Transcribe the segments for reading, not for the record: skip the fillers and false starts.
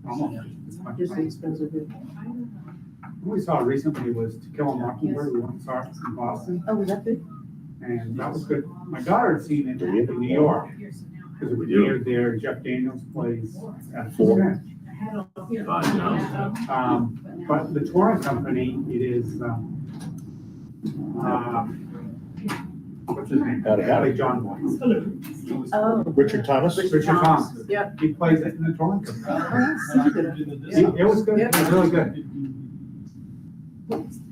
almost as much. Just expensive. What we saw recently was To Kill a Mockingbird. We went and saw it in Boston, Oh, was that good? and that was good. My daughter had seen it in New York, because it was near there. Jeff Daniels plays at full bench. But the touring company, it is, what's his name? Howdy. John Boy. Oh. Richard Thomas? Richard Thomas. Yep. He plays it in the touring company. Oh, that's good. It was good, it was really good.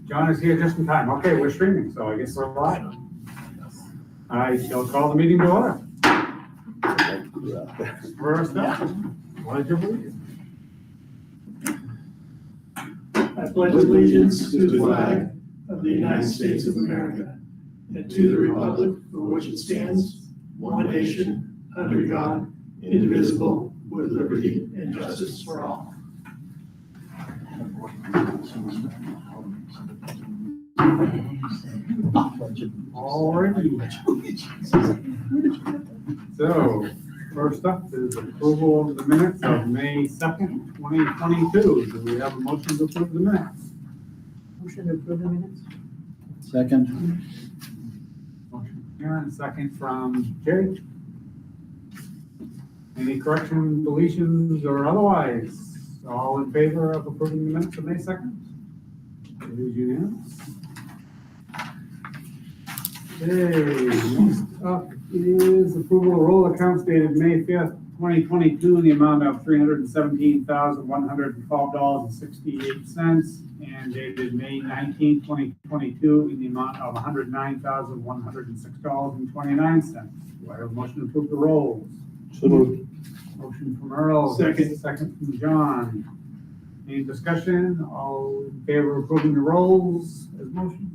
John is here just in time. Okay, we're streaming, so I guess we're live. I shall call the meeting to order. First up, pledge of allegiance. I pledge allegiance to the flag of the United States of America and to the republic for which it stands, one nation, under God, indivisible, with liberty and justice for all. Alrighty. So, first up is approval of the minutes of May 2nd, 2022. Do we have a motion to approve the minutes? Motion to approve the minutes? Second. Motion Karen, second from Jerry. Any corrections, deletions, or otherwise? All in favor of approving the minutes of May 2nd? It is unanimous. Okay, next up is approval of roll accounts dated May 5th, 2022 in the amount of $317,112.68 and dated May 19th, 2022 in the amount of $109,106.29. Do I have a motion to approve the rolls? So moved. Motion from Earl. Second. Second from John. Any discussion? All in favor of approving the rolls as motion?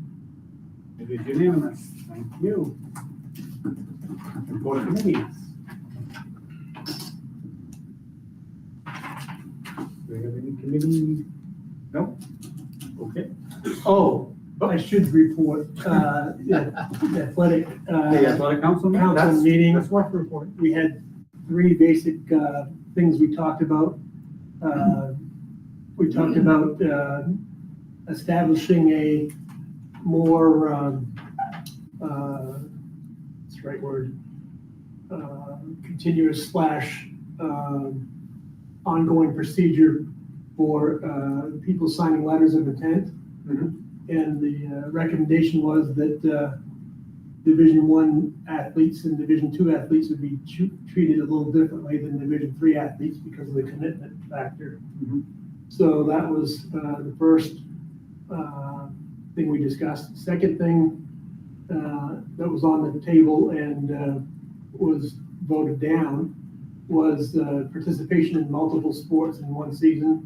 It is unanimous. Thank you. Report of committees. Do we have any committee? No? Okay. Oh, I should report, the athletic, The athletic council meeting? council meeting. That's worth reporting. We had three basic things we talked about. We talked about establishing a more, what's the right word? Continuous / ongoing procedure for people signing letters of intent. Mhm. And the recommendation was that Division I athletes and Division II athletes would be treated a little differently than Division III athletes because of the commitment factor. Mhm. So that was the first thing we discussed. Second thing that was on the table and was voted down was participation in multiple sports in one season.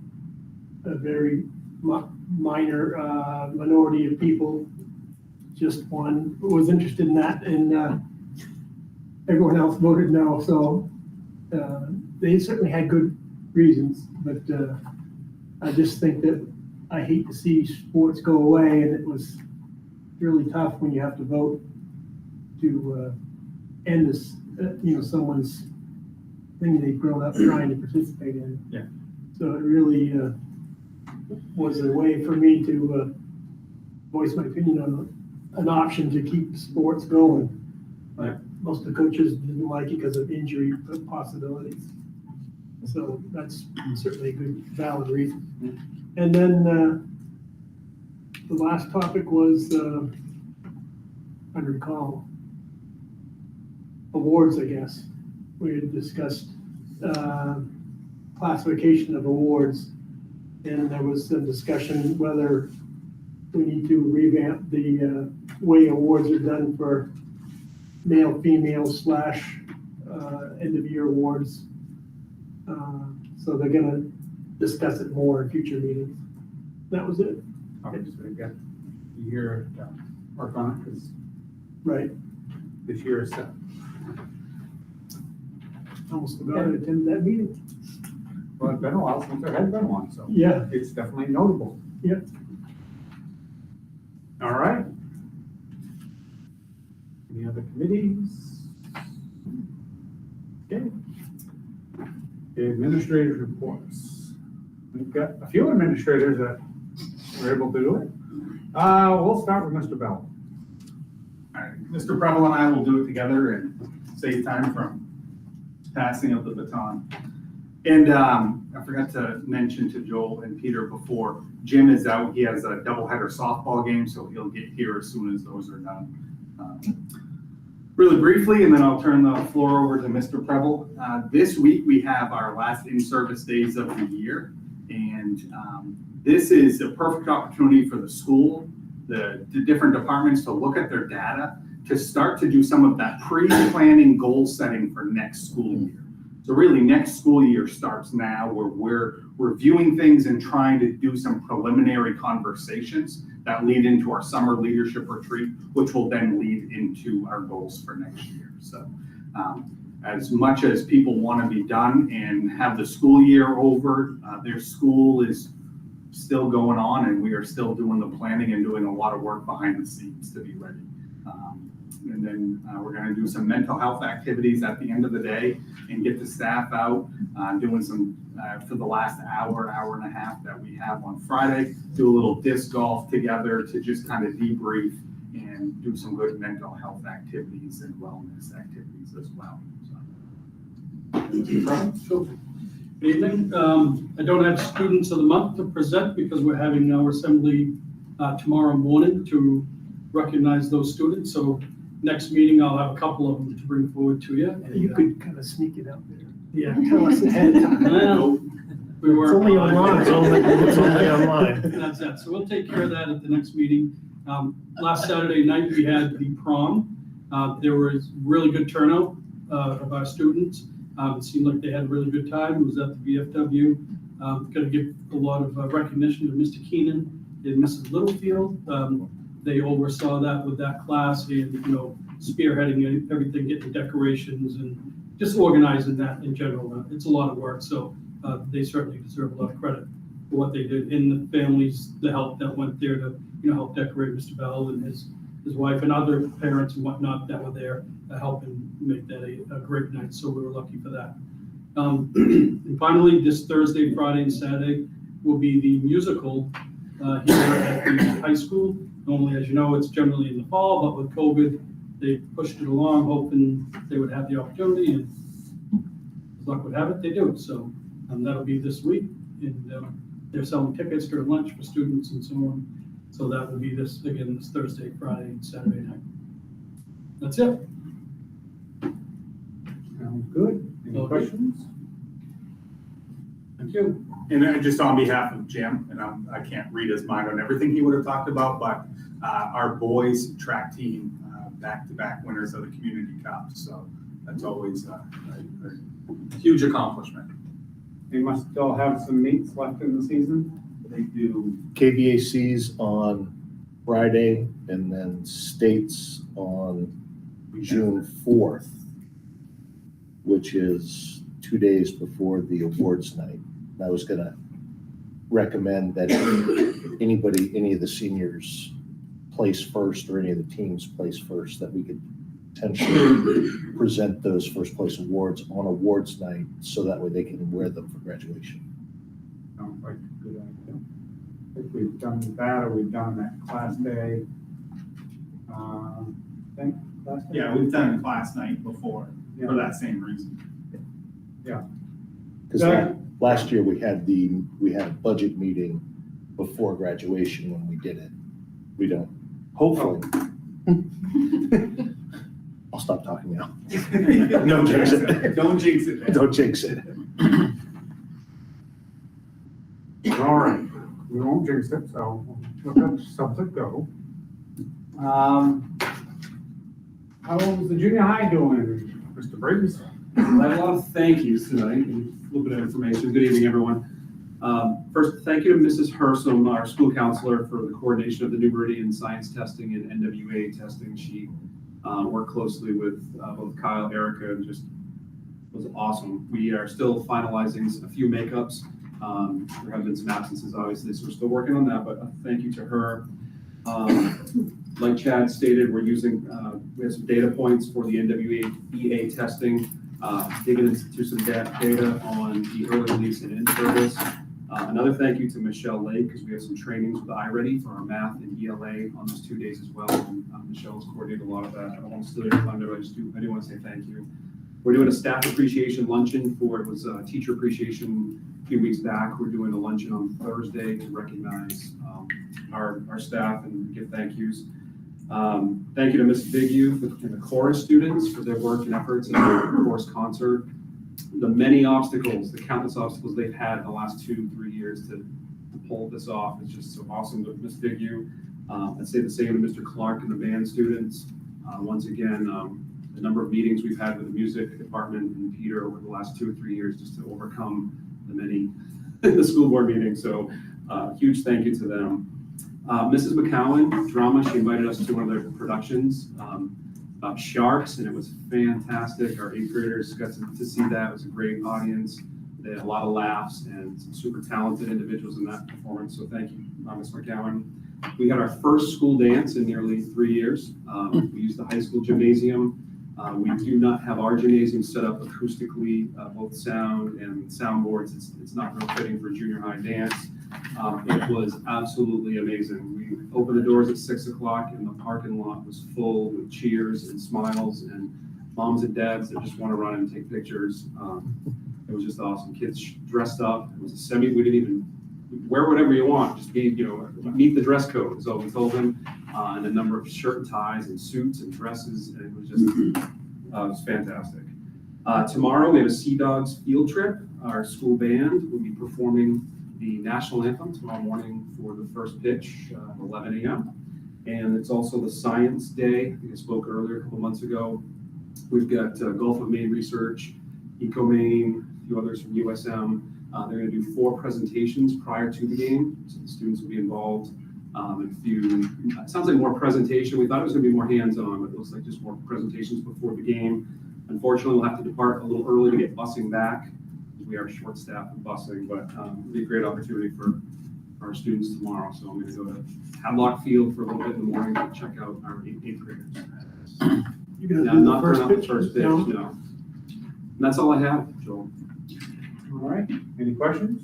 A very minor minority of people, just one was interested in that, and everyone else voted no. So they certainly had good reasons, but I just think that I hate to see sports go away, and it was really tough when you have to vote to end this, someone's thing they've grown up trying to participate in. Yeah. So it really was a way for me to voice my opinion on an option to keep sports going. Yeah. Most of the coaches didn't like it because of injury possibilities. So that's certainly a good, valid reason. And then the last topic was, I recall, awards, I guess. We had discussed classification of awards, and there was some discussion whether we need to revamp the way awards are done for male, female / end of year awards. So they're gonna discuss it more in future meetings. That was it. Okay, so we've got a year to work on it, because Right. this year is set. Almost forgot to attend that meeting. Well, it's been a while since there has been one, so Yeah. it's definitely notable. Yep. All right. Any other committees? Okay. Administrative reports. We've got a few administrators that were able to do it. We'll start with Mr. Bell. All right, Mr. Preble and I will do it together and save time from passing of the baton. And I forgot to mention to Joel and Peter before, Jim is out. He has a doubleheader softball game, so he'll get here as soon as those are done. Really briefly, and then I'll turn the floor over to Mr. Preble. This week, we have our last in-service days of the year. And this is a perfect opportunity for the school, the different departments to look at their data, to start to do some of that pre-planning goal setting for next school year. So really next school year starts now, where we're reviewing things and trying to do some preliminary conversations that lead into our summer leadership retreat, which will then lead into our goals for next year. So as much as people want to be done and have the school year over, their school is still going on, and we are still doing the planning and doing a lot of work behind the scenes to be ready. And then we're going to do some mental health activities at the end of the day and get the staff out doing some, for the last hour and a half that we have on Friday, do a little disc golf together to just kind of debrief and do some good mental health activities and wellness activities as well. Sure. Good evening. I don't have students of the month to present because we're having our assembly tomorrow morning to recognize those students. So next meeting, I'll have a couple of them to bring forward to you. And, You could kind of sneak it out there. yeah. Tell us ahead of time. Well, we were. It's only online. It's only online. That's that. So we'll take care of that at the next meeting. Last Saturday night, we had the prom. There was really good turnout of our students. It seemed like they had a really good time. It was at the VFW. Got to give a lot of recognition to Mr. Keenan and Mrs. Littlefield. They oversaw that with that class and, spearheading everything, getting decorations and just organizing that in general. It's a lot of work. So they certainly deserve a lot of credit for what they did, and the families, the help that went there to, help decorate Mr. Bell and his wife and other parents and whatnot that were there helping make that a great night. So we were lucky for that. And finally, this Thursday, Friday, and Saturday will be the musical here at the high school. Normally, as you know, it's generally in the fall, but with COVID, they pushed it along, hoping they would have the opportunity, and as luck would have it, they do. So that'll be this week, and they're selling tickets during lunch for students and so on. So that will be this Thursday, Friday, and Saturday night. That's it. Sounds good. Any Okay. questions? Thank you. And just on behalf of Jim, and I can't read his mind on everything he would have talked about, but our boys track team, back-to-back winners of the Community Cup. So that's always a huge accomplishment. They must still have some meets left in the season. They do. KBAC's on Friday and then states on June 4th, which is 2 days before the awards night. I was gonna recommend that any of the seniors place first, or any of the teams place first, that we could potentially present those first place awards on awards night, so that way they can wear them for graduation. Sounds like a good idea. If we've done that, or we've done that class day. Class day? Yeah, we've done class night before for that same reason. Because last year we had a budget meeting before graduation when we did it. We don't, hopefully. I'll stop talking now. Don't jinx it. Don't jinx it. man. Don't jinx it. All right, we won't jinx it, so we'll let something go. How's the junior high doing, Mr. Briggs? I have a lot of thank yous tonight, and a little bit of information. Good evening, everyone. First, thank you to Mrs. Hersom, our school counselor, for the coordination of the New Meridian science testing and NWA testing. She worked closely with both Kyle, Erica, and just was awesome. We are still finalizing a few makeups. There have been some absences, obviously, so we're still working on that, but a thank you to her. Like Chad stated, we're using, we have some data points for the NWA testing, digging into some data on the early release and in-service. Another thank you to Michelle Lake, because we have some trainings with iReady for our math and ELA on those 2 days as well. And Michelle's coordinated a lot of that. I don't want to steal your thunder, but I do want to say thank you. We're doing a staff appreciation luncheon it was teacher appreciation a few weeks back. We're doing a luncheon on Thursday to recognize our staff and give thank yous. Thank you to Ms. Bigu and the chorus students for their work and efforts in the chorus concert. The many obstacles, the countless obstacles they've had in the last 2-3 years to pull this off is just so awesome. With Ms. Bigu, I'd say the same to Mr. Clark and the band students. Once again, the number of meetings we've had with the music department and Peter over the last 2 or 3 years just to overcome the many the school board meetings. So huge thank you to them. Mrs. McCowan, drama, she invited us to one of their productions about sharks, and it was fantastic. Our 8th graders got to see that. It was a great audience. They had a lot of laughs and some super talented individuals in that performance. So thank you, Ms. McCowan. We had our first school dance in nearly 3 years. We used the high school gymnasium. We do not have our gymnasium set up acoustically, both sound and soundboards. It's not real fitting for junior high dance. It was absolutely amazing. We opened the doors at 6 o'clock and the parking lot was full with cheers and smiles and moms and dads that just want to run and take pictures. It was just awesome. Kids dressed up. It was we didn't even wear whatever you want, just meet the dress code is what we told them. And a number of shirt and ties and suits and dresses. And it was just, it was fantastic. Tomorrow we have a Sea Dogs field trip. Our school band will be performing the national anthem tomorrow morning for the first pitch at 11 a.m. And it's also the Science Day. I think I spoke earlier, a couple months ago. We've got Gulf of Maine Research, EcoMaine, a few others from USM. They're going to do 4 presentations prior to the game, so the students will be involved. It sounds like more presentation. We thought it was going to be more hands-on, but it looks like just more presentations before the game. Unfortunately, we'll have to depart a little early to get busing back. We are short-staffed with busing, but it'll be a great opportunity for our students tomorrow. So I'm going to go to Hadlock Field for a little bit in the morning to check out our 8th graders. You're gonna Yeah, do the not first turn out pitch? the first pitch, No? no. And that's all I have, Joel. All right, any questions?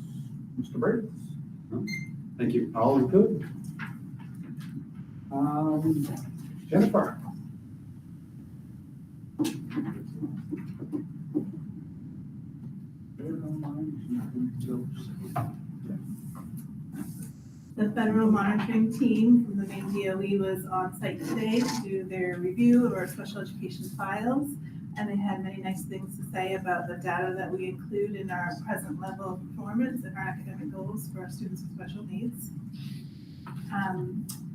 Mr. Briggs? Thank you. All is good. Jennifer? The federal monitoring team from the Maine DOE was on site today to do their review of our special education files, and they had many nice things to say about the data that we include in our present level of performance and our academic goals for our students with special needs.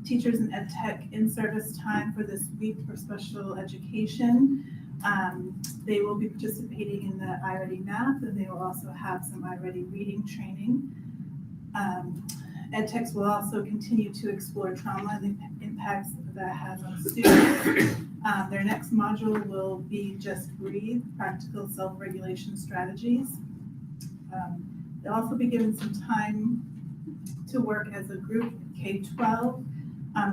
Teachers and ed tech in-service time for this week for special education. They will be participating in the iReady math, and they will also have some iReady reading training. Ed techs will also continue to explore trauma and the impacts that has on students. Their next module will be Just Breathe, Practical Self-Regulation Strategies. They'll also be given some time to work as a group K-12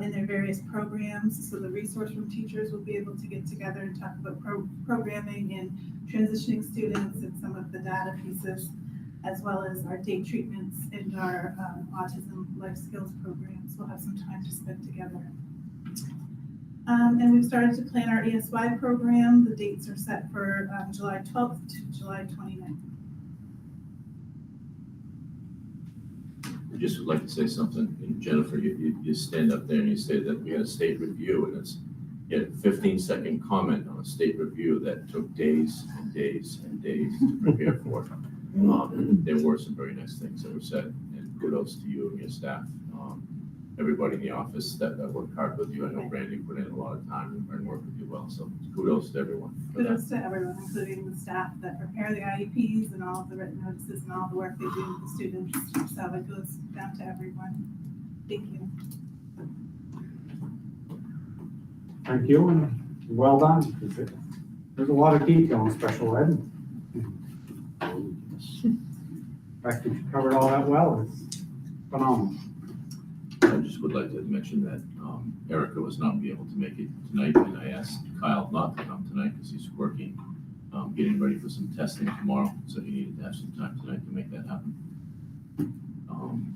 in their various programs. So the resource room teachers will be able to get together and talk about programming and transitioning students and some of the data pieces, as well as our day treatments and our autism life skills programs. We'll have some time to spend together. And we've started to plan our ESY program. The dates are set for July 12th to July 29th. I just would like to say something. And Jennifer, you stand up there and you say that we had a state review, and it's a 15-second comment on a state review that took days and days and days to prepare for. There were some very nice things that were said, and kudos to you and your staff. Everybody in the office that worked hard with you. I know Brandy put in a lot of time and worked with you well, so kudos to everyone. Kudos to everyone, including the staff that prepare the IEPs and all of the written notices and all the work they do with the students. So it goes down to everyone. Thank you. Thank you, and well done. There's a lot of detail in special ed. The fact that you covered all that well is phenomenal. I just would like to mention that Erica was not able to make it tonight, and I asked Kyle not to come tonight because he's working, getting ready for some testing tomorrow, so he needed to have some time tonight to make that happen.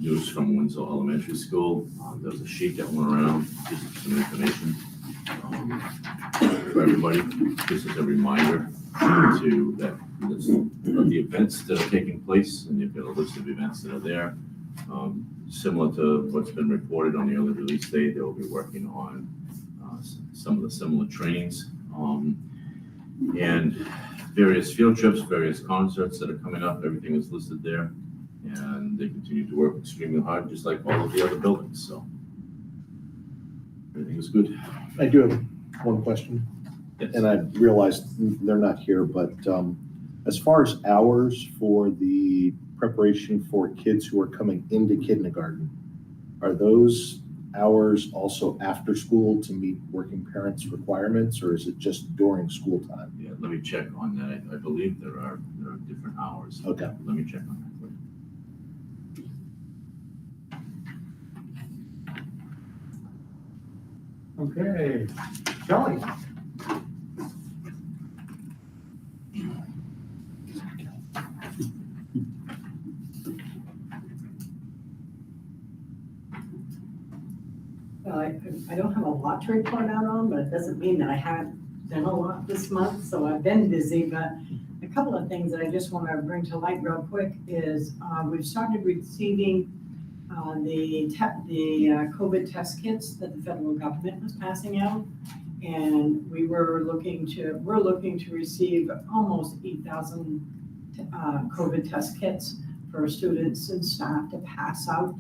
news from Winslow Elementary School. There was a sheet that went around, just some information for everybody. This is a reminder to that of the events that are taking place, and you've got a list of events that are there. Similar to what's been reported on the early release day, they will be working on some of the similar trainings and various field trips, various concerts that are coming up. Everything is listed there, and they continue to work extremely hard, just like all of the other buildings. So everything is good. I do have one question, Yes. and I realized they're not here, but as far as hours for the preparation for kids who are coming into kindergarten, are those hours also after school to meet working parents' requirements, or is it just during school time? Yeah, let me check on that. I believe there are different hours. Okay. Let me check on that for you. Okay, Shelley. Well, I don't have a lot to report out on, but it doesn't mean that I haven't done a lot this month, so I've been busy, but a couple of things that I just want to bring to light real quick is we've started receiving the COVID test kits that the federal government was passing out. And we're looking to receive almost 8,000 COVID test kits for students and staff to pass out.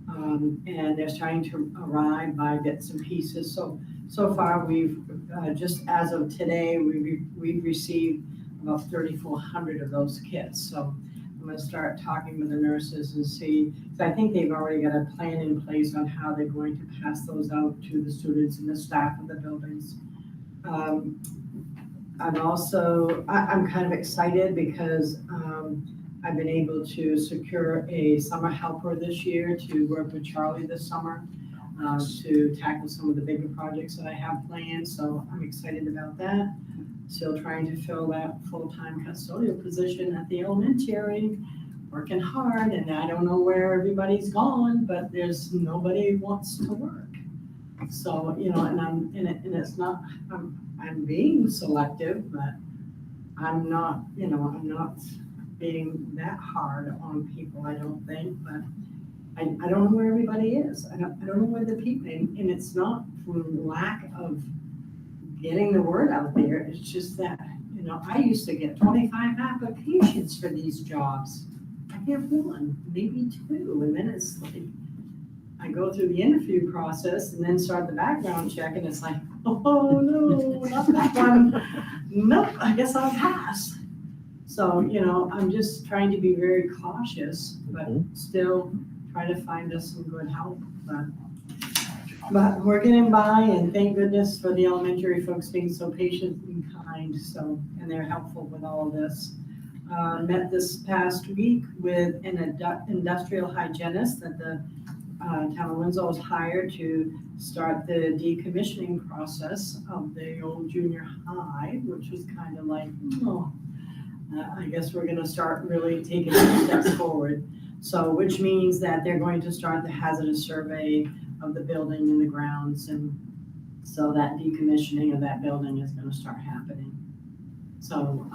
And they're starting to arrive by bits and pieces. So far, we've, just as of today, we've received about 3,400 of those kits. So I'm gonna start talking with the nurses and see, so I think they've already got a plan in place on how they're going to pass those out to the students and the staff of the buildings. I'm kind of excited because I've been able to secure a summer helper this year to work with Charlie this summer to tackle some of the bigger projects that I have planned. So I'm excited about that. Still trying to fill that full-time custodial position at the elementary, working hard, and I don't know where everybody's gone, but there's nobody wants to work. So, and it's not, I'm being selective, but I'm not being that hard on people, I don't think, but I don't know where everybody is. I don't know where the people, and it's not from lack of getting the word out there. It's just that, I used to get 25 applications for these jobs. I get one, maybe two, and then it's like, I go through the interview process and then start the background check, and it's like, oh no, not that one. Nope, I guess I'll pass. So, I'm just trying to be very cautious, but still try to find us some good help. But we're getting by, and thank goodness for the elementary folks being so patient and kind, and they're helpful with all of this. Met this past week with an industrial hygienist that the town of Winslow was hired to start the decommissioning process of the old junior high, which was kind of like, I guess we're gonna start really taking steps forward. So, which means that they're going to start the hazardous survey of the building and the grounds, and so that decommissioning of that building is gonna start happening. So,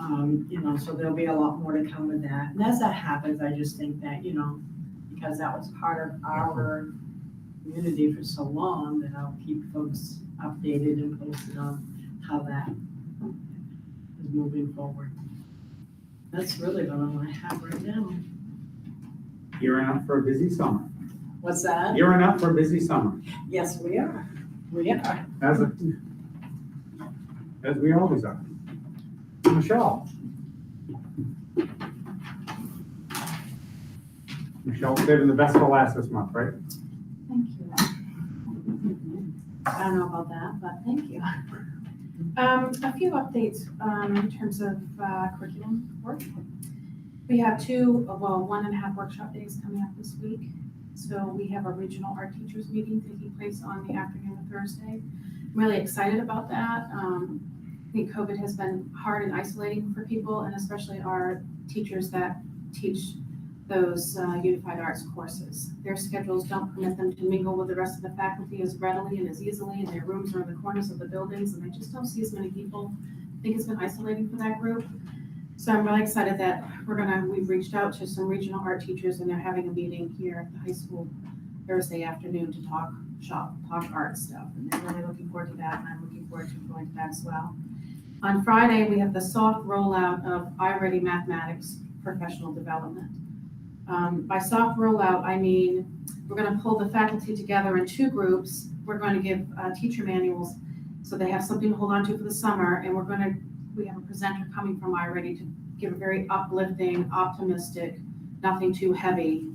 so there'll be a lot more to come with that. And as that happens, I just think that, because that was part of our community for so long, that I'll keep folks updated and posted on how that is moving forward. That's really what I have right now. Gearing up for a busy summer. What's that? Gearing up for a busy summer, Yes, we are. We are. as we always are. Michelle. Michelle saving the best for last this month, right? Thank you. I don't know about that, but thank you. A few updates in terms of curriculum work. We have 1.5 workshop days coming up this week. So we have a regional art teachers meeting taking place on the afternoon of Thursday. I'm really excited about that. I think COVID has been hard and isolating for people, and especially our teachers that teach those unified arts courses. Their schedules don't permit them to mingle with the rest of the faculty as readily and as easily, and their rooms are in the corners of the buildings, and they just don't see as many people. I think it's been isolating for that group. So I'm really excited that we've reached out to some regional art teachers, and they're having a meeting here at the high school Thursday afternoon to talk art stuff, and they're really looking forward to that, and I'm looking forward to going to that as well. On Friday, we have the soft rollout of iReady Mathematics Professional Development. By soft rollout, I mean, we're gonna pull the faculty together in 2 groups. We're going to give teacher manuals so they have something to hold on to for the summer, and we have a presenter coming from iReady to give a very uplifting, optimistic, nothing too heavy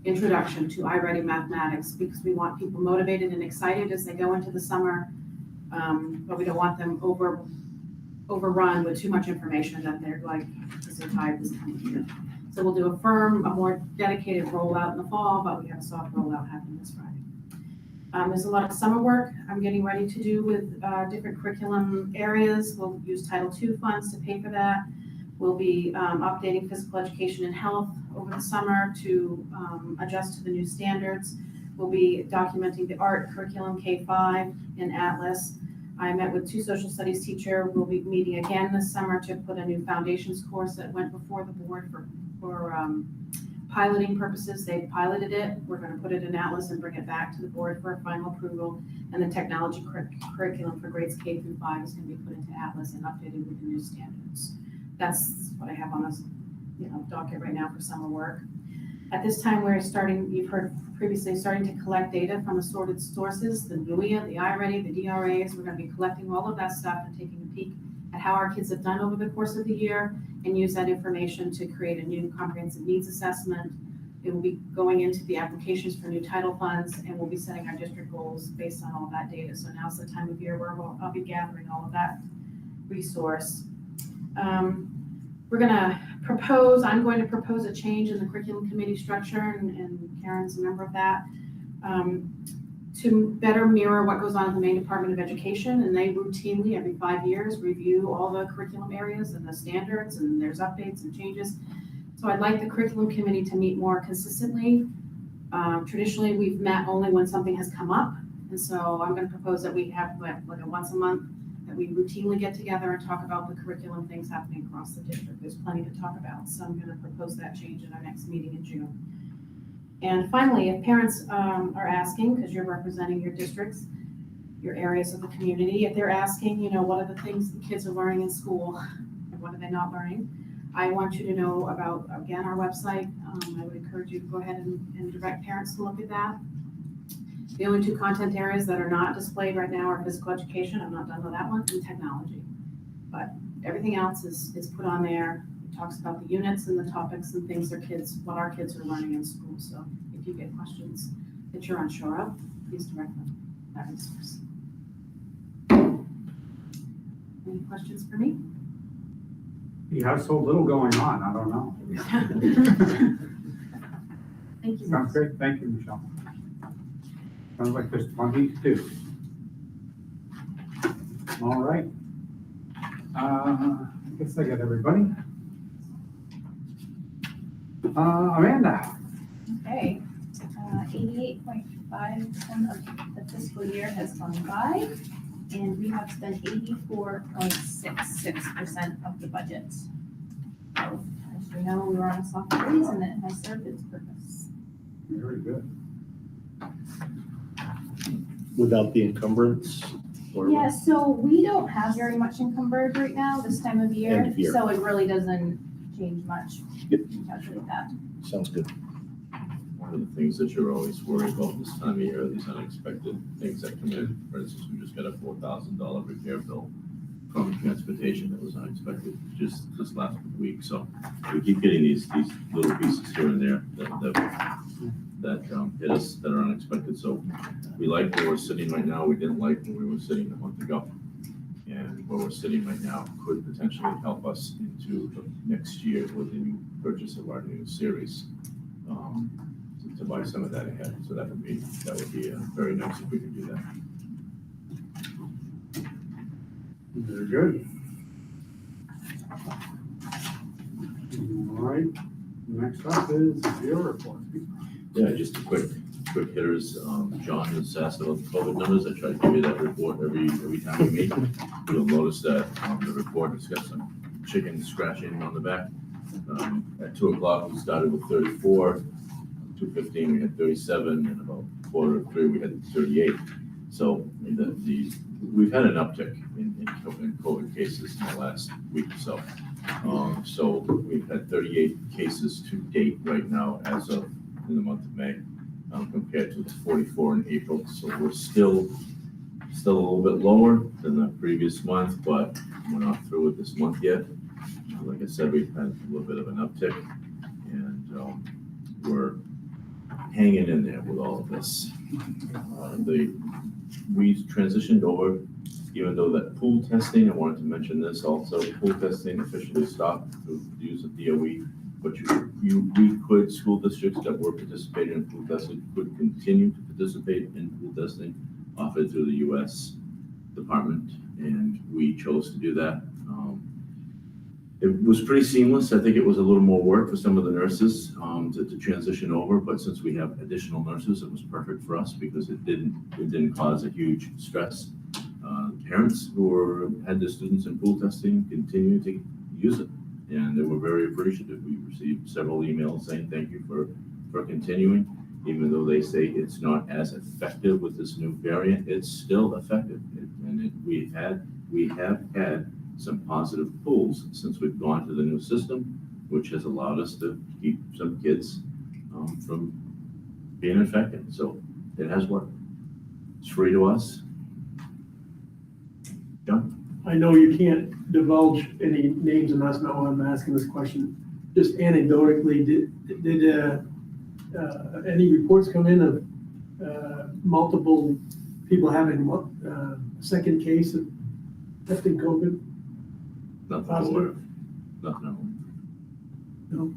introduction to iReady Mathematics, because we want people motivated and excited as they go into the summer, but we don't want them overrun with too much information that they're like, because they're tired this time of year. So we'll do a more dedicated rollout in the fall, but we have a soft rollout happening this Friday. There's a lot of summer work I'm getting ready to do with different curriculum areas. We'll use Title II funds to pay for that. We'll be updating physical education and health over the summer to adjust to the new standards. We'll be documenting the art curriculum K-5 in Atlas. I met with 2 social studies teachers. We'll be meeting again this summer to put a new foundations course that went before the board for piloting purposes. They piloted it. We're going to put it in Atlas and bring it back to the board for a final approval. And the technology curriculum for grades K through 5 is going to be put into Atlas and updated with the new standards. That's what I have on this, docket right now for summer work. At this time, we're starting, you've heard previously, starting to collect data from assorted sources, the NUIA, the iReady, the DRAs. We're going to be collecting all of that stuff and taking a peek at how our kids have done over the course of the year and use that information to create a new comprehensive needs assessment. It will be going into the applications for new title funds, and we'll be setting our district goals based on all that data. So now's the time of year where I'll be gathering all of that resource. I'm going to propose a change in the curriculum committee structure, and Karen's a member of that, to better mirror what goes on in the Maine Department of Education. And they routinely, every 5 years, review all the curriculum areas and the standards, and there's updates and changes. So I'd like the curriculum committee to meet more consistently. Traditionally, we've met only when something has come up. And so I'm going to propose that we have like a once a month that we routinely get together and talk about the curriculum things happening across the district. There's plenty to talk about. So I'm going to propose that change in our next meeting in June. And finally, if parents are asking, because you're representing your districts, your areas of the community, if they're asking, what are the things the kids are learning in school and what are they not learning, I want you to know about, again, our website. I would encourage you to go ahead and direct parents to look at that. The only 2 content areas that are not displayed right now are physical education. I'm not done with that one, and technology. But everything else is put on there. It talks about the units and the topics and things what our kids are learning in school. So if you get questions that you're unsure of, please direct them to that resource. Any questions for me? You have so little going on, I don't know. Thank you. Sounds great, thank you, Michelle. Sounds like there's plenty to do. All right. I guess I got everybody. Amanda. Okay, 88.5% of the fiscal year has gone by, and we have spent 84.66% of the budget. So, as you know, we were on a soft freeze, and it has served its purpose. Very good. Without the encumbrance? Or Yeah, so we don't have very much encumbered right now this time of End year, of year. so it really doesn't change much. Yep. Calculate that. Sounds good. One of the things that you're always worried about this time of year are these unexpected things that come in. For instance, we just got a $4,000 repair bill from transportation that was unexpected just this last week. So we keep getting these little pieces here and there that hit us that are unexpected. So we like where we're sitting right now. We didn't like where we were sitting a month ago. And where we're sitting right now could potentially help us into the next year with the new purchase of our new series, to buy some of that ahead. So that would be very nice if we could do that. Very good. All right. Next up is your report. Yeah, just a quick hitters. John has asked about the COVID numbers. I try to give you that report every time we meet. You'll notice that the report has got some chickens scratching on the back. At 2 o'clock, we started with 34. 2:15, we had 37, and about 2:45, we had 38. So we've had an uptick in COVID cases in the last week or so. So we've had 38 cases to date right now as of in the month of May, compared to the 44 in April. So we're still a little bit lower than the previous month, but we're not through with this month yet. Like I said, we've had a little bit of an uptick, and we're hanging in there with all of this. We transitioned over, even though that pool testing, I wanted to mention this also, pool testing officially stopped through the use of DOE, but we could, school districts that were participating in pool testing could continue to participate in pool testing offered through the U.S. Department, and we chose to do that. It was pretty seamless. I think it was a little more work for some of the nurses to transition over, but since we have additional nurses, it was perfect for us because it didn't cause a huge stress. Parents who had their students in pool testing continue to use it, and they were very appreciative. We received several emails saying thank you for continuing, even though they say it's not as effective with this new variant. It's still effective, we have had some positive pools since we've gone to the new system, which has allowed us to keep some kids from being infected. So it has worked. It's free to us. John? I know you can't divulge any names, and that's not why I'm asking this question. Just anecdotally, did any reports come in of multiple people having a second case of testing COVID? Nothing Positive? aware of. Nothing aware. No.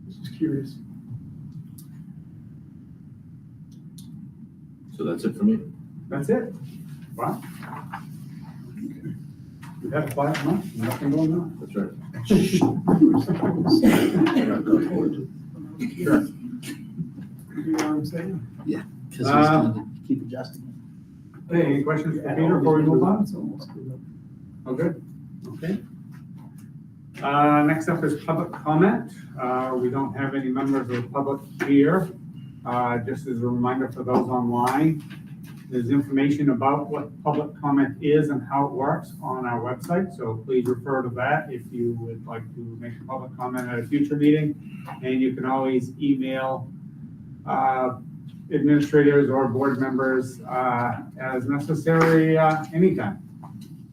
Just curious. So that's it for me. That's it? Wow. We've had a quiet month, nothing going on. That's right. Sure. You know what I'm saying? Because he's going to keep adjusting. Hey, any questions for Peter before we move on? Okay. Okay. Next up is public comment. We don't have any members of the public here. Just as a reminder for those online, there's information about what public comment is and how it works on our website. So please refer to that if you would like to make a public comment at a future meeting. And you can always email administrators or board members as necessary anytime.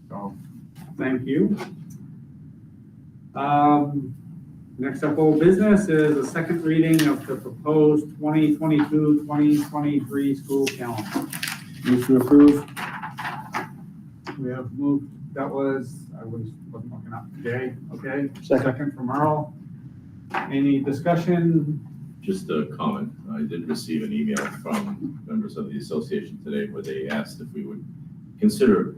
So thank you. Next up, old business is a second reading of the proposed 2022-2023 school calendar. Move to approve. We have moved, that was, I wasn't looking up today, okay? Second. Second from Earl. Any discussion? Just a comment. I did receive an email from members of the association today where they asked if we would consider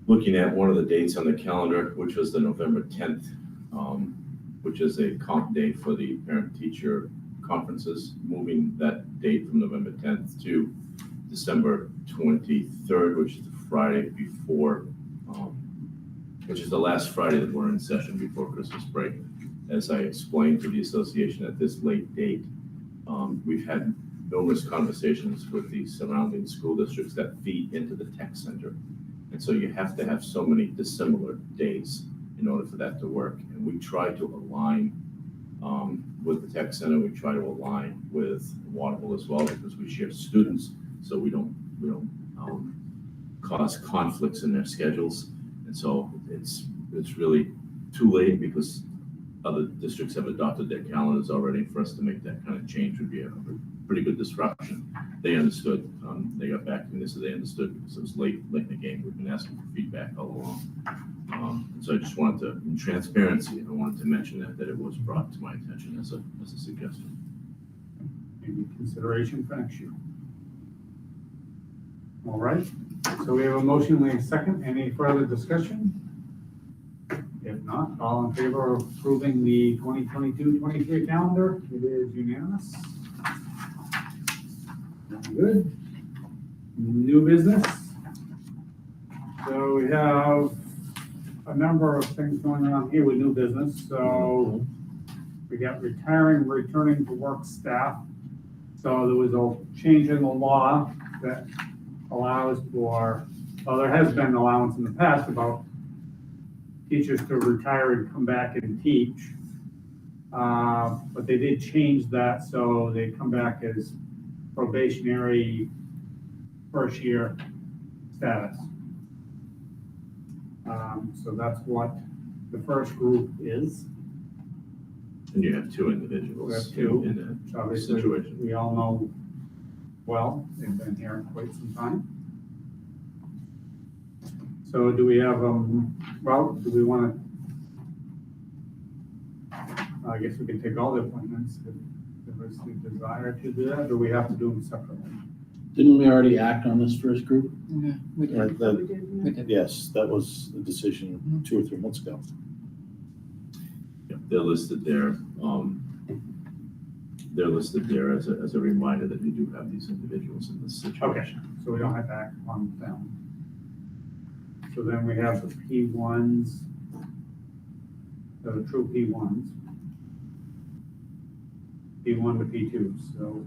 looking at one of the dates on the calendar, which was the November 10th, which is a comp day for the parent-teacher conferences, moving that date from November 10th to December 23rd, which is the Friday before, which is the last Friday that we're in session before Christmas break. As I explained to the association at this late date, we've had numerous conversations with the surrounding school districts that feed into the tech center. And so you have to have so many dissimilar days in order for that to work. And we try to align with the tech center. We try to align with Waterville as well because we share students, so we don't cause conflicts in their schedules. And so it's really too late because other districts have adopted their calendars already. For us to make that kind of change would be a pretty good disruption. They understood. They got back to me. They said they understood because it was late in the game. We've been asking for feedback all along. So I just wanted to, in transparency, I wanted to mention that it was brought to my attention as a suggestion. Any consideration for next year? All right. So we have a motion, we have a second. Any further discussion? If not, all in favor of approving the 2022-23 calendar? It is unanimous. Very good. New business. So we have a number of things going on here with new business. So we got retiring, returning to work staff. So there was a change in the law that allows for, well, there has been allowance in the past about teachers to retire and come back and teach. But they did change that, so they come back as probationary first year status. So that's what the first group is. And you have two individuals We have two. in So that obviously, situation. we all know well, they've been here quite some time. So do we have, well, do we want to, I guess we can take all the appointments if there's the desire to do that, or we have to do them separately? Didn't we already act on this first group? We did. Yes, that was a decision 2 or 3 months ago. Yeah, they're listed there. They're listed there as a reminder that you do have these individuals in this situation. Okay, so we don't have to act on them. So then we have the P1s, the true P1s. P1 to P2, so.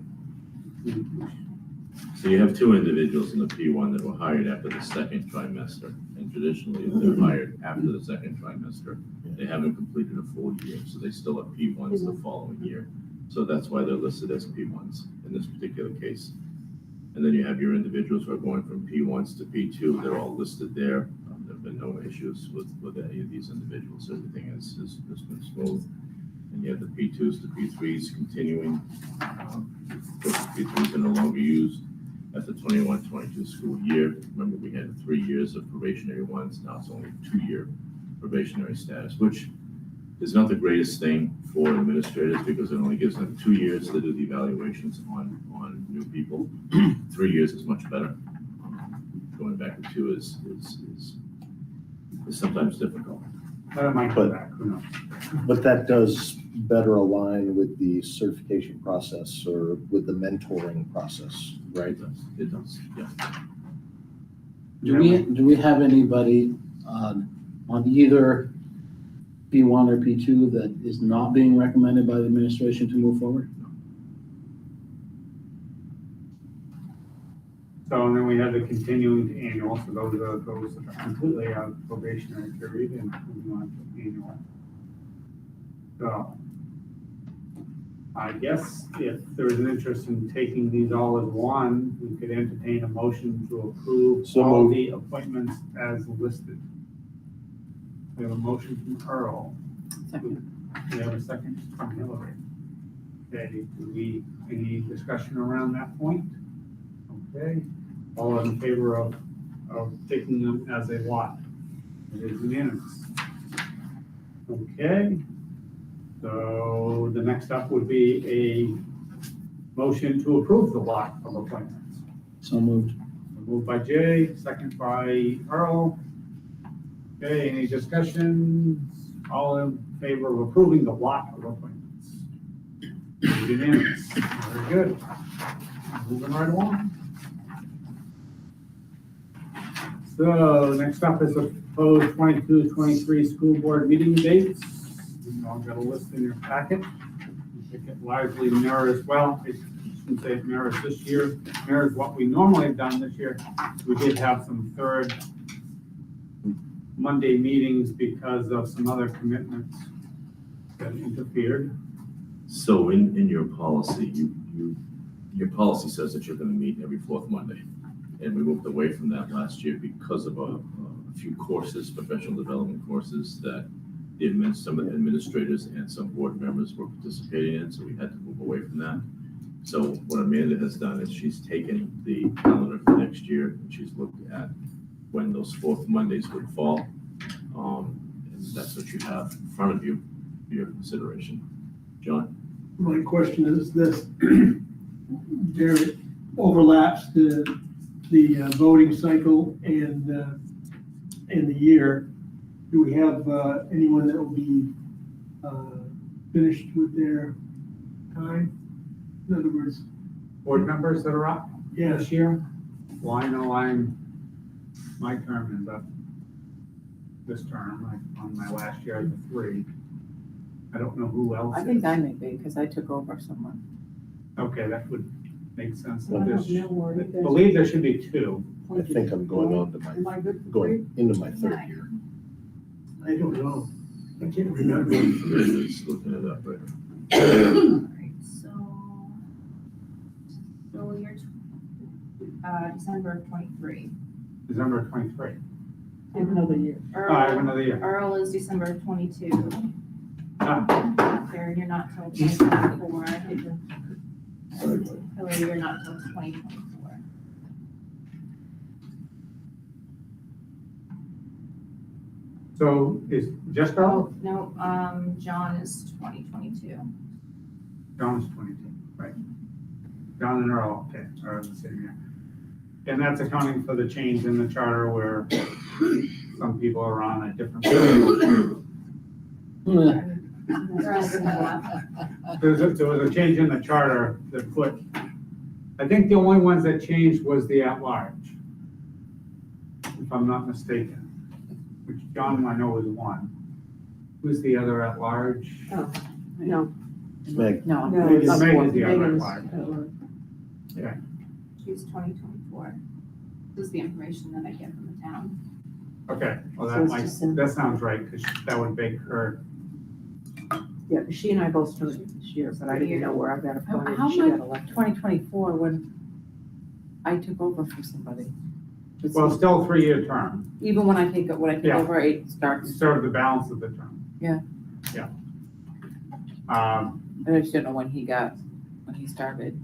So you have two individuals in the P1 that were hired after the second trimester. And traditionally, if they're hired after the second trimester, they haven't completed a full year, so they still have P1s the following year. So that's why they're listed as P1s in this particular case. And then you have your individuals who are going from P1s to P2. They're all listed there. There have been no issues with any of these individuals. Everything has been smooth. And you have the P2s to P3s continuing. P3s are no longer used at the 21-22 school year. Remember, we had 3 years of probationary ones. Now it's only 2-year probationary status, which is not the greatest thing for administrators because it only gives them 2 years to do the evaluations on new people. 3 years is much better. Going back to 2 is sometimes difficult. That might come back, who knows? But that does better align with the certification process or with the mentoring process, right? It does, yeah. Do we have anybody on either P1 or P2 that is not being recommended by the administration to move forward? So, and then we have the continuing to annual, so those are those that are completely out of probationary period and moving on to annual. So, I guess if there is an interest in taking these all as one, we could entertain a motion to approve So all moved. the appointments as listed. We have a motion from Earl. We have a second from Hillary. Okay, any discussion around that point? Okay, all in favor of taking them as a lot? It is unanimous. Okay, so the next up would be a motion to approve the lot of appointments. So moved. Moved by Jay, second by Earl. Okay, any discussions? All in favor of approving the lot of appointments? Unanimous. Very good. Moving right along. So next up is the proposed 22-23 school board meeting dates. You all got a list in your packet. I think it largely mirrors, well, I shouldn't say it mirrors this year, it mirrors what we normally have done this year. We did have some third Monday meetings because of some other commitments that interfered. So in your policy, your policy says that you're gonna meet every fourth Monday. And we moved away from that last year because of a few courses, professional development courses that some of the administrators and some board members were participating in, so we had to move away from that. So what Amanda has done is she's taken the calendar for next year and she's looked at when those fourth Mondays would fall. And that's what you have in front of you for your consideration. John? My question is this, there overlaps the voting cycle and the year. Do we have anyone that will be finished with their time? In other words, Board members that are up yeah, this year? Well, I know my term is up this term, I'm on my last year of the 3. I don't know who else. I think is. I may be, because I took over someone. Okay, that would make sense. I don't know where I you guys- believe there should be 2. I think I'm going on to Am I good for going into my 3rd year. I don't know. I can't remember. Just looking it up, right? Alright, so you're, December of 23. December of 23. I have another year. I have another year. Earl is December of 22. Ah, Karen, you're not till 2024. Hillary, you're not till 2024. So is just Earl? No, John is 2022. John's 22, right. John and Earl, okay, are the same year. And that's accounting for the change in the charter where some people are on a different. They're all good left. There was a change in the charter that put, I think the only ones that changed was the at-large, if I'm not mistaken, which John I know was one. Who's the other at-large? No. Meg, No. No, Meg is it's- the other Megan's, at-large. Yeah, She's 2024. This is the information that I get from the town. okay, well, So that it's might, December. that sounds right, because that would make her, Yeah, she and I both started this year, but I didn't know where I got appointed. How She got much, elected. 2024, when I took over from somebody? It's- well, still a 3-year term, Even when I take Yeah. over, it starts, serve the balance of the term. Yeah. Yeah. I just don't know when he started.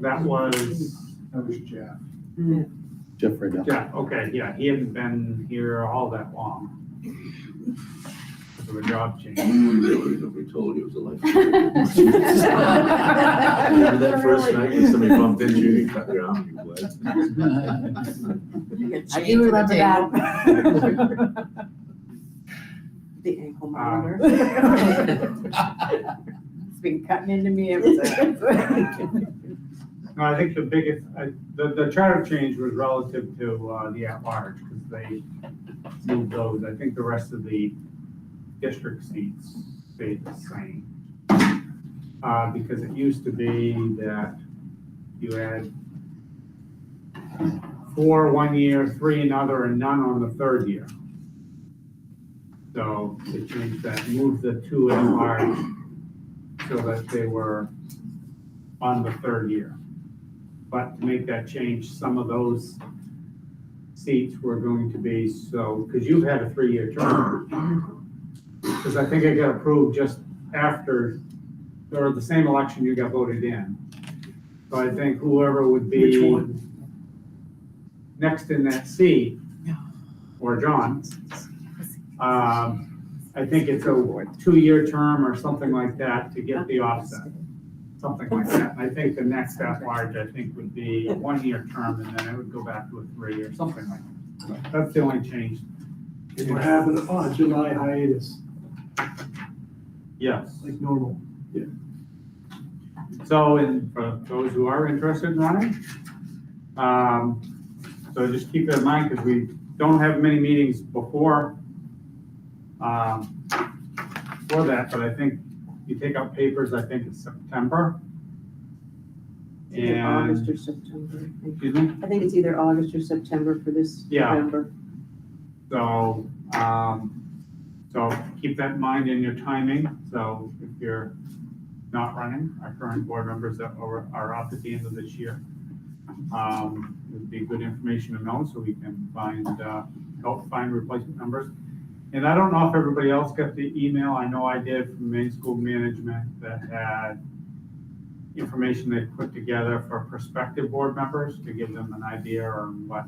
That was, That was Jeff. Jeff Riddell. yeah, okay, yeah, he hadn't been here all that long. Because of a job change. Nobody told you it was a life. Remember that first night when somebody bumped into you and cut your arm, you bled? I do remember that. The ankle monitor. It's been cutting into me ever since. No, I think the biggest, the charter change was relative to the at-large, because they moved those. I think the rest of the district seats stayed the same. Because it used to be that you had 4 1 year, 3 another, and none on the 3rd year. So they changed that, moved the 2 at large so that they were on the 3rd year. But to make that change, some of those seats were going to be so, because you've had a 3-year term. Because I think it got approved just after, or the same election you got voted in. So I think whoever would Which be one? next in that seat, or John, I think it's a 2-year term or something like that to get the offset. Something like that. I think the next at large, I think, would be a 1-year term, and then it would go back to a 3 or something like that. That's the only change. And what happened on July hiatus, Yes. like normal. So, and for those who are interested in running, so just keep that in mind, because we don't have many meetings before for that, but I think you take out papers, I think it's September. Either August And, or September, I think. excuse me? I think it's either August or September for this Yeah. November. So, so keep that in mind in your timing. So if you're not running, our current board members that are up at the end of this year, would be good information to know, so we can find, help find replacement numbers. And I don't know if everybody else got the email. I know I did from Maine School Management that had information they put together for prospective board members to give them an idea on what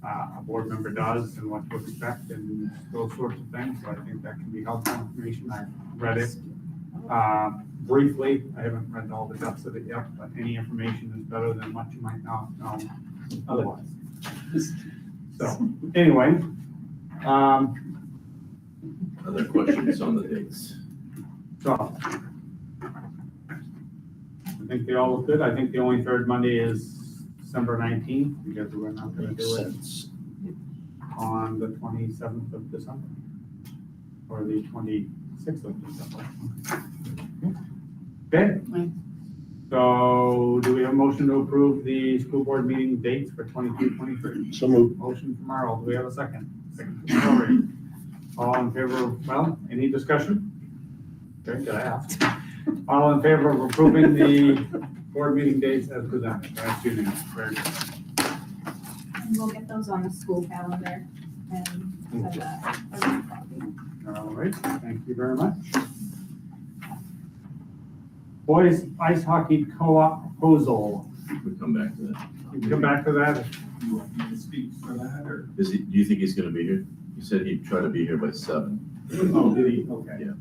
a board member does and what to expect and those sorts of things. So I think that can be helpful information. I read it briefly. I haven't read all the depths of it yet, but any information is better than what you might not know otherwise. So, anyway, Other questions on the dates? so. I think they all look good. I think the only third Monday is December 19th, because we're not gonna Makes do it sense. on the 27th of December, or the 26th of December. Okay, Right. so do we have a motion to approve the school board meeting dates for 22-23? So moved. Motion from Earl, do we have a second? Second from Lori. All in favor of, well, any discussion? Okay, did I ask? All in favor of approving the board meeting dates as presented? That's unanimous. Very good. And we'll get those on the school calendar and send a copy. All right, thank you very much. Boys Ice Hockey Co-op proposal. We'll come back to that. You can come back to that. You want me to speak for that, or? Do you think he's gonna be here? He said he'd try to be here by 7. Oh, did he? Okay. Yeah.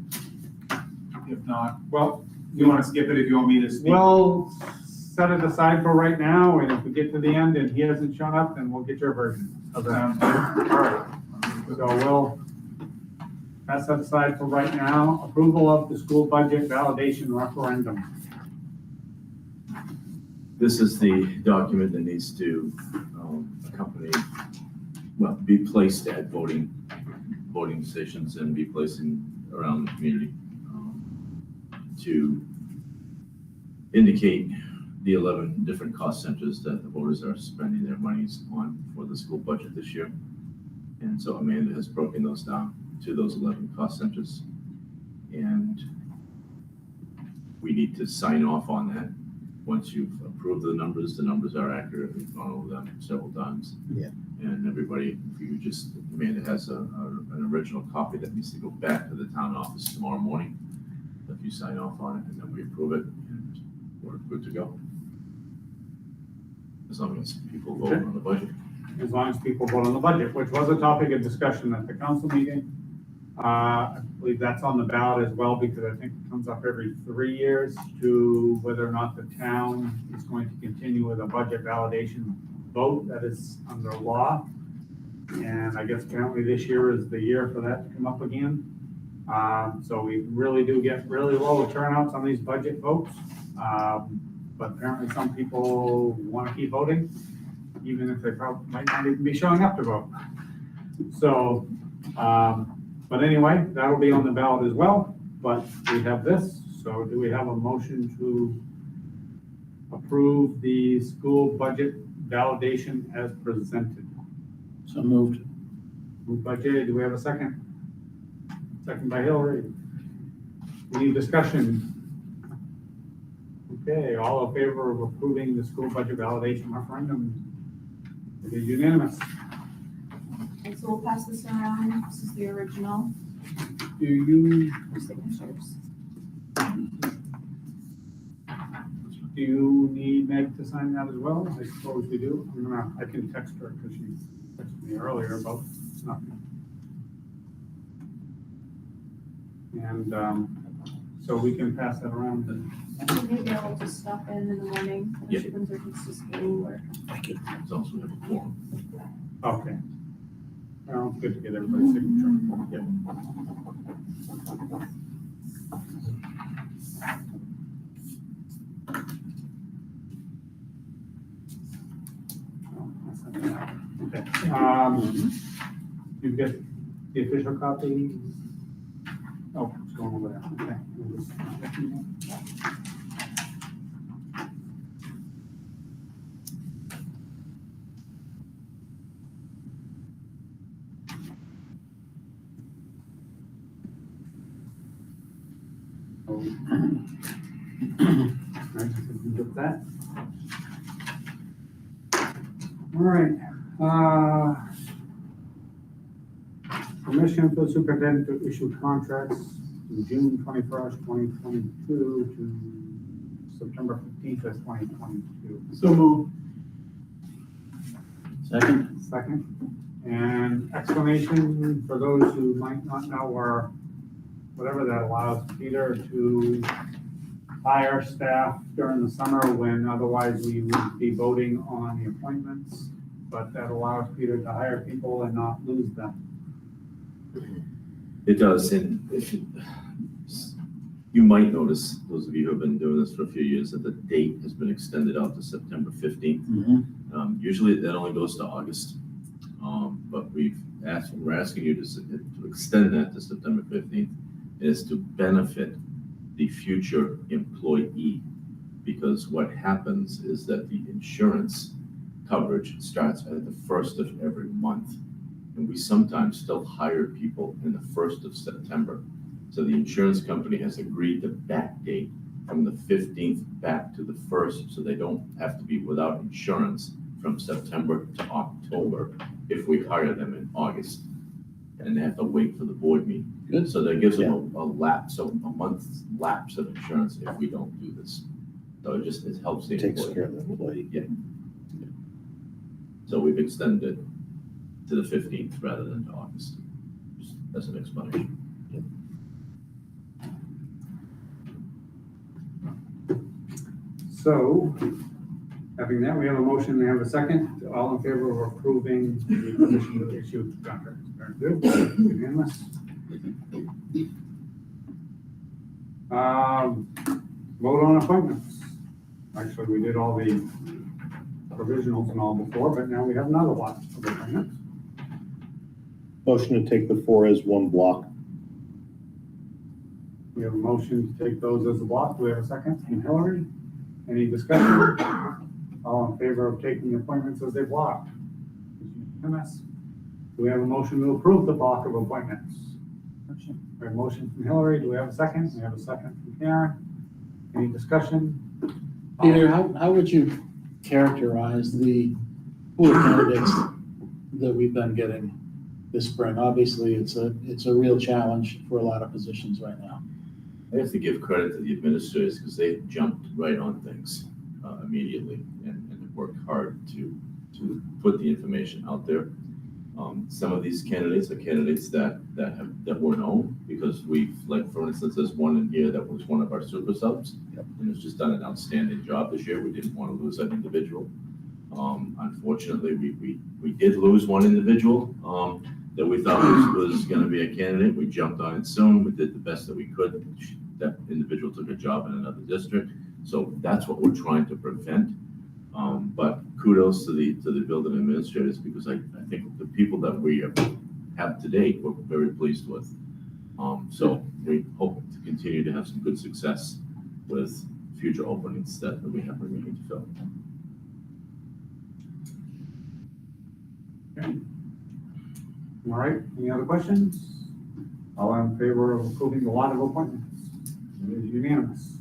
If not, Well, you want to skip it if you want me to speak? we'll set it aside for right now, and if we get to the end and he hasn't shown up, then we'll get your version of that. Sounds good. All right, so we'll pass that aside for right now. Approval of the school budget validation referendum. This is the document that needs to accompany, well, be placed at voting stations and be placed around the community to indicate the 11 different cost centers that the voters are spending their monies on for the school budget this year. And so Amanda has broken those down to those 11 cost centers. And we need to sign off on that. Once you've approved the numbers are accurate. We've gone over them several times. Yeah. And everybody, if you just, Amanda has an original copy that needs to go back to the town office tomorrow morning. If you sign off on it, and then we approve it, and we're good to go. As long as people vote on the budget. As long as people vote on the budget, which was a topic of discussion at the council meeting. I believe that's on the ballot as well, because I think it comes up every 3 years to whether or not the town is going to continue with a budget validation vote that is under law. And I guess apparently this year is the year for that to come up again. So we really do get really low turnouts on these budget votes. But apparently some people want to keep voting, even if they probably might not even be showing up to vote. So, but anyway, that'll be on the ballot as well, but we have this. So do we have a motion to approve the school budget validation as presented? So moved. Moved by Jay, do we have a second? Second by Hillary. Any discussion? Okay, all in favor of approving the school budget validation referendum? It is unanimous. And so we'll pass this around. This is the original Do you, for signatures. do you need Meg to sign that as well? I suppose we do. I can text her because she texted me earlier about nothing. And, so we can pass that around then. And maybe I'll just stop in the morning when Yeah. she brings her kids to school or. As long as we have a quorum. Okay. Well, it's good to get everybody's signature. Yep. Okay, you get the official copy? Oh, it's going over there, okay. Right, so we can get that. All right, permission for the superintendent to issue contracts from June 21st, 2022 to September 15th of 2022. So moved. Second? Second, and explanation for those who might not know, or whatever that allows Peter to hire staff during the summer when otherwise we would be voting on the appointments. but that allows Peter to hire people and not lose them. It does, and if you might notice, those of you who have been doing this for a few years, that the date has been extended out to September 15th. Usually that only goes to August, but we're asking you to extend that to September 15th, is to benefit the future employee. Because what happens is that the insurance coverage starts at the 1st of every month. And we sometimes still hire people in the 1st of September. So the insurance company has agreed to backdate from the 15th back to the 1st, so they don't have to be without insurance from September to October if we hire them in August. And they have to wait for the board meeting. Good. So that gives them a lapse, so a month's lapse of insurance if we don't do this. So it helps the Takes employee. care of the employee. Yeah. So we've extended to the 15th rather than to August, just as an explanation. So, having that, we have a motion, we have a second. All in favor of approving the position of issue contract? Very good, unanimous. Vote on appointments. Actually, we did all the provisionals and all before, but now we have another lot of appointments. Motion to take the 4 as one block. We have a motion to take those as a block. Do we have a second from Hillary? Any discussion? All in favor of taking the appointments as a block? Unanimous. Do we have a motion to approve the block of appointments? We have a motion from Hillary. Do we have a second? We have a second from Karen. Any discussion? Peter, how would you characterize the pool of candidates that we've been getting this spring? Obviously, it's a real challenge for a lot of positions right now. I have to give credit to the administrators because they jumped right on things immediately and have worked hard to put the information out there. Some of these candidates are candidates that were known because like for instance, there's one in here that was one of our super subs and has just done an outstanding job this year. We didn't want to lose that individual. Unfortunately, we did lose one individual that we thought was going to be a candidate. We jumped on it soon. We did the best that we could. That individual took a job in another district. So that's what we're trying to prevent. But kudos to the building administrators because I think the people that we have to date, we're very pleased with. So we hope to continue to have some good success with future openings that we have remaining to fill. Okay. All right, any other questions? All in favor of approving the lot of appointments? It is unanimous.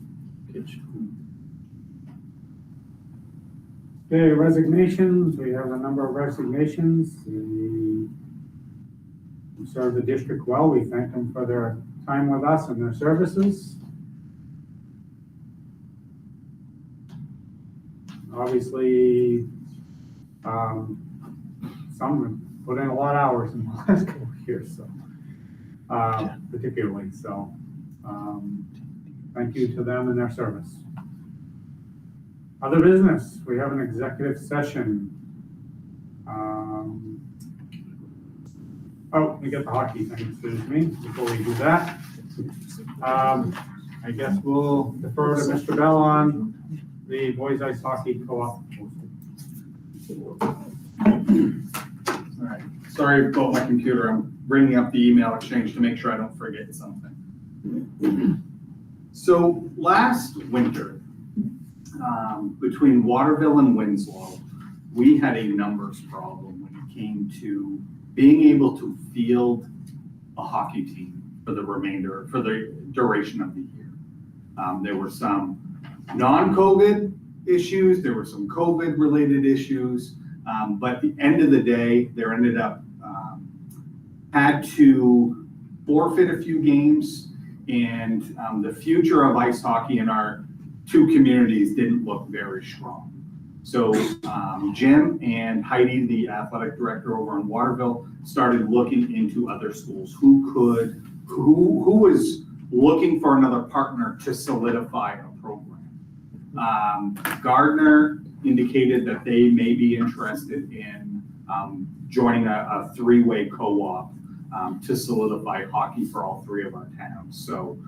Okay, resignations, we have a number of resignations. We serve the district well. We thank them for their time with us and their services. Obviously, some have put in a lot of hours in the last couple of years, so particularly. So thank you to them and their service. Other business, we have an executive session. Oh, we got the hockey thing, excuse me, before we do that. I guess we'll defer to Mr. Bell on the boys ice hockey co-op. All right, sorry about my computer. I'm bringing up the email exchange to make sure I don't forget something. So last winter, between Waterville and Winslow, we had a numbers problem when it came to being able to field a hockey team for the duration of the year. There were some non-COVID issues, there were some COVID-related issues, but at the end of the day, there ended up had to forfeit a few games, and the future of ice hockey in our two communities didn't look very strong. So Jim and Heidi, the athletic director over in Waterville, started looking into other schools who was looking for another partner to solidify a program. Gardner indicated that they may be interested in joining a three-way co-op to solidify hockey for all three of our towns. So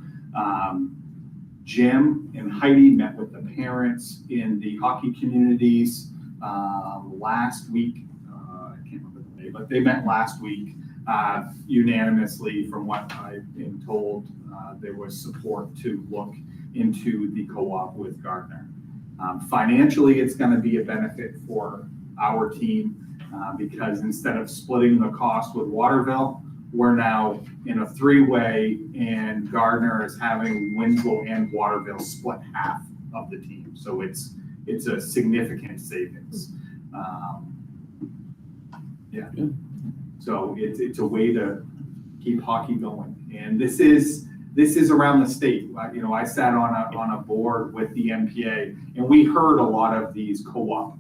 Jim and Heidi met with the parents in the hockey communities last week. I can't remember the day, but they met last week unanimously. From what I've been told, there was support to look into the co-op with Gardner. Financially, it's going to be a benefit for our team because instead of splitting the cost with Waterville, we're now in a three-way, and Gardner is having Winslow and Waterville split half of the team. So it's a significant savings. Yeah. So it's a way to keep hockey going. And this is around the state. You know, I sat on a board with the MPA, and we heard a lot of these co-op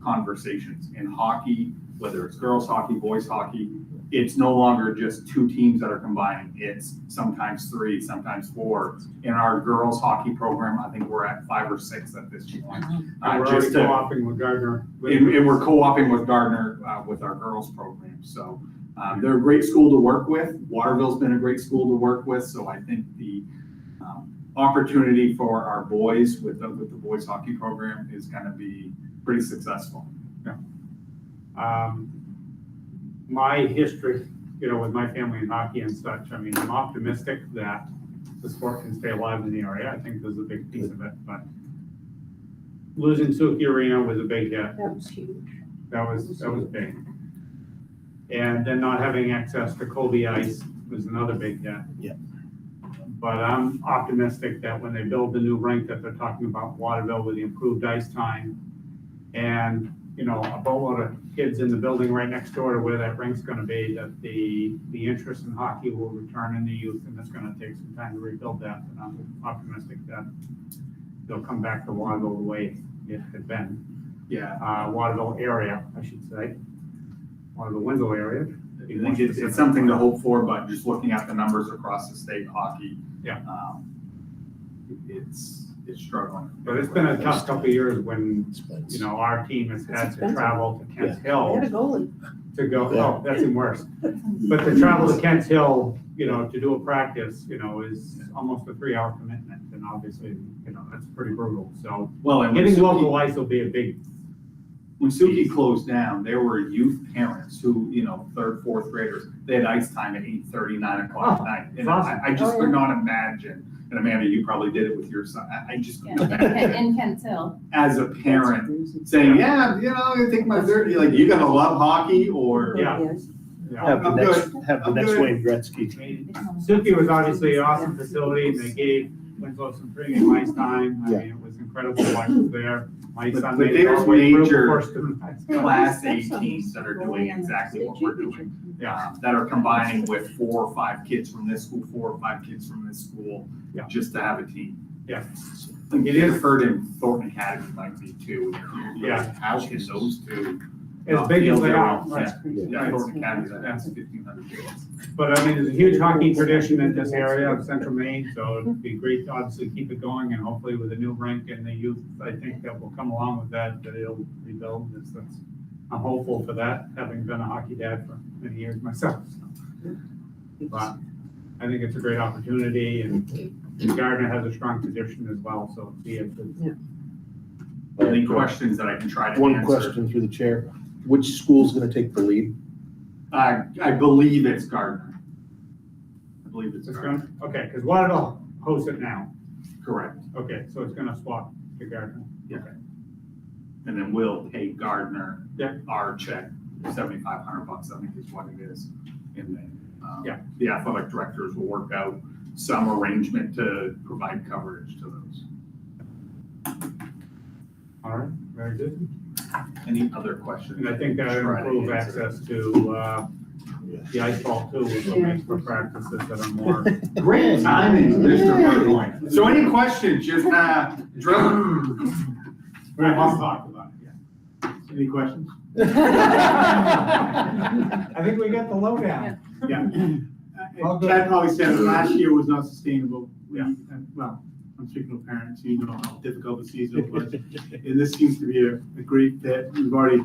conversations in hockey, whether it's girls hockey, boys hockey. It's no longer just two teams that are combining. It's sometimes three, sometimes four. In our girls hockey program, I think we're at 5 or 6 at this point. We're already co-oping with Gardner. And we're co-oping with Gardner with our girls program. So they're a great school to work with. Waterville's been a great school to work with. So I think the opportunity for our boys with the boys hockey program is going to be pretty successful. Yeah. My history, you know, with my family in hockey and such, I mean, I'm optimistic that the sport can stay alive in the area. I think there's a big piece of it, but losing Suki Arena was a big hit. That was huge. That was big. And then not having access to Colby ice was another big hit. Yeah. But I'm optimistic that when they build the new rink that they're talking about Waterville with the improved ice time and, you know, a boatload of kids in the building right next door to where that rink's gonna be, that the interest in hockey will return in the youth, and it's gonna take some time to rebuild that. And I'm optimistic that they'll come back to Waterville the way it had been. Yeah. Waterville area, I should say. Waterville Winslow area. I think it's something to hope for, but just looking at the numbers across the state hockey, Yeah. It's struggling. But it's been a tough couple of years when, you know, our team has had to travel to Kent's Hill They had a goalie. to go, oh, that's even worse. But to travel to Kent's Hill, you know, to do a practice, you know, is almost a 3-hour commitment. And obviously, you know, that's pretty brutal. So Well, and getting local ice will be a big, when Suki closed down, there were youth parents who, you know, 3rd, 4th graders, they had ice time at 8:30, 9 o'clock at night. And awesome. I just could not imagine, and Amanda, you probably did it with your son. I just Yeah, couldn't imagine in Kent Hill. as a parent saying, yeah, you know, I'm gonna take my 30, like, you gotta love hockey or. Yeah. Yes. yeah. Have the I'm next, good. have the I'm next good. Wayne Gretzky. I mean, Suki was obviously an awesome facility, and they gave Winslow some pretty good ice time. I mean, it was incredible while I was there. My But son but made it all there's the way through major before student ice. Class A teams that are doing exactly what we're doing. That are combining with 4 or 5 kids from this school, 4 or 5 kids from this school, Yeah. just to have a team. Yeah. It is heard in Thornton Academy might be too. Yeah. How can those two? As big as they are. Yeah, Yeah. Thornton Academy, that's 1,500 kids. But I mean, there's a huge hockey tradition in this area of central Maine, so it'd be great to obviously keep it going, and hopefully with a new rink and the youth, I think that will come along with that it'll rebuild. I'm hopeful for that, having been a hockey dad for many years myself. So. But I think it's a great opportunity, and Gardner has a strong position as well, so be it. Any questions that I can try to answer? One question through the chair. Which school's gonna take the lead? I believe it's Gardner. I believe it's It's Gardner. gonna, okay, because Waterville hosts it now. Correct. Okay, so it's gonna swap to Gardner. Yeah. And then we'll pay Gardner Yeah. our check, $7,500, I think is what it is. And then, Yeah. the athletic directors will work out some arrangement to provide coverage to those. All right, very good. Any other questions? And I think that Try to improves answer. access to, the ice ball too, with some extra practices that are more. Great timing, Mr. Burgoyne. So any questions, just drill. We have talked about it, yeah. Any questions? I think we got the lowdown. Yeah. Well, good. Chad probably said last year was not sustainable. Yeah. Well, I'm speaking of parents, you know how difficult the season was. And this seems to be a great fit. We've already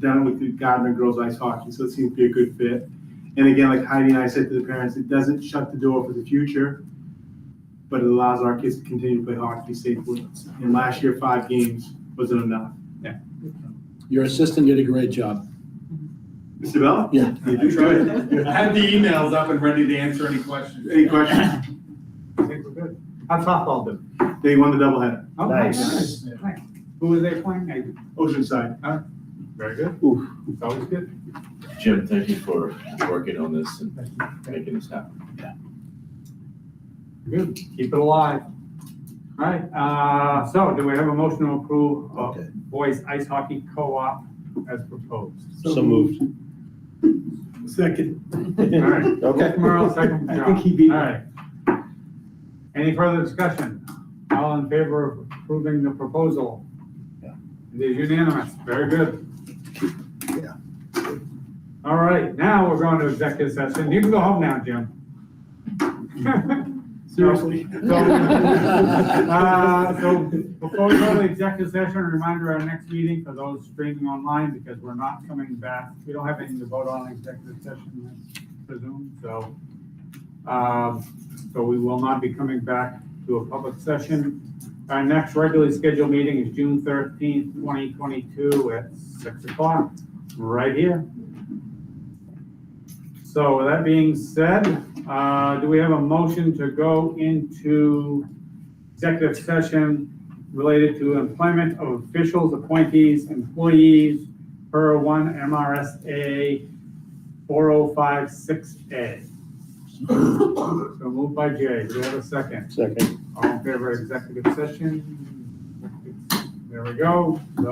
done it with the Gardner girls ice hockey, so it seems to be a good fit. And again, like Heidi and I said to the parents, it doesn't shut the door for the future, but it allows our kids to continue to play hockey safely. And last year, 5 games wasn't enough. Your assistant did a great job. Mr. Bella? Yeah. You did good. I had the emails up and ready to answer any questions. Any questions? I think we're good. How's softball do? They won the doubleheader. Oh, Nice. Nice. Who was they playing? Oceanside. Very good. It's always good. Jim, thank you for working on this and making this happen. Good. Keep it alive. All right, so do we have a motion to approve Okay. boys ice hockey co-op as proposed? So moved. Second. All right. Okay. Merle, second. I think he beat All right. Any further discussion? All in favor of approving the proposal? Yeah. It is unanimous. Very good. Yeah. All right, now we're going to executive session. You can go home now, Jim. Seriously. So before we go to the executive session, a reminder our next meeting for those streaming online, because we're not coming back. We don't have anything to vote on in executive session, I presume, so. So we will not be coming back to a public session. Our next regularly scheduled meeting is June 13th, 2022 at 6 o'clock, right here. So with that being said, do we have a motion to go into executive session related to employment of officials, appointees, employees per 1 MRSA 4056A? So moved by Jay. Do we have a second? Second. All in favor of executive session? There we go. So